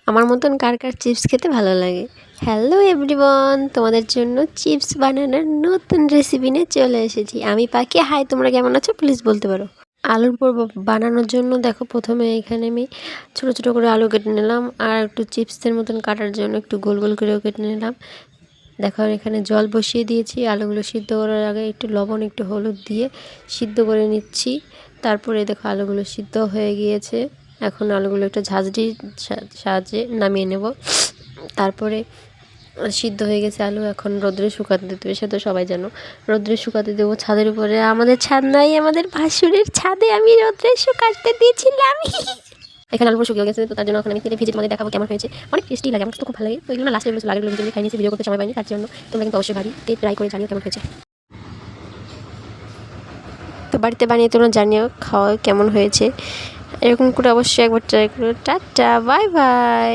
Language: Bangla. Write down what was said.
আমার মতন কার কার চিপস খেতে ভালো লাগে। হ্যালো এভরিওয়ান, তোমাদের জন্য চিপস বানানোর নতুন রেসিপি নিয়ে চলে এসেছি। আমি পাখি। হাই, তোমরা কেমন আছো প্লিজ বলতে পারো। আলুর পর বানানোর জন্য দেখো, প্রথমে এখানে আমি ছোটো ছোটো করে আলু কেটে নিলাম, আর একটু চিপসের মতন কাটার জন্য একটু গোল গোল করেও কেটে নিলাম। দেখো এখানে জল বসিয়ে দিয়েছি, আলুগুলো সিদ্ধ করার আগে একটু লবণ একটু হলুদ দিয়ে সিদ্ধ করে নিচ্ছি। তারপরে দেখো আলুগুলো সিদ্ধ হয়ে গিয়েছে। এখন আলুগুলো একটু ঝাঁঝরির সাহায্যে নামিয়ে নেব। তারপরে সিদ্ধ হয়ে গেছে আলু, এখন রোদ্রে শুকাতে দিতে হবে। সে তো সবাই জানো, রোদ্রে শুকাতে দেবো ছাদের উপরে। আমাদের ছাদ নাই, আমাদের ভাসুরের ছাদে আমি রোদ্রে শুকাতে দিয়েছিলাম। এখানে আলু শুকিয়ে গেছে, তো তার জন্য এখন আমি তেলে ভেজে তোমাদের দেখাবো কেমন হয়েছে। অনেক টেস্টি লাগে, আমার তো খুব ভালো লাগে। তো এগুলো লাস্টে লাগে ভিডিও খাই নিয়েছি, ভিডিও করতে সময় পাইনি, তার জন্য তোমরা কিন্তু অবশ্যই বাড়িতে ট্রাই করে জানিও কেমন হয়েছে। তো বাড়িতে বানিয়ে তোমরা জানিও খাওয়া কেমন হয়েছে। এরকম করে অবশ্যই একবার ট্রাই করো। Tata, bye bye.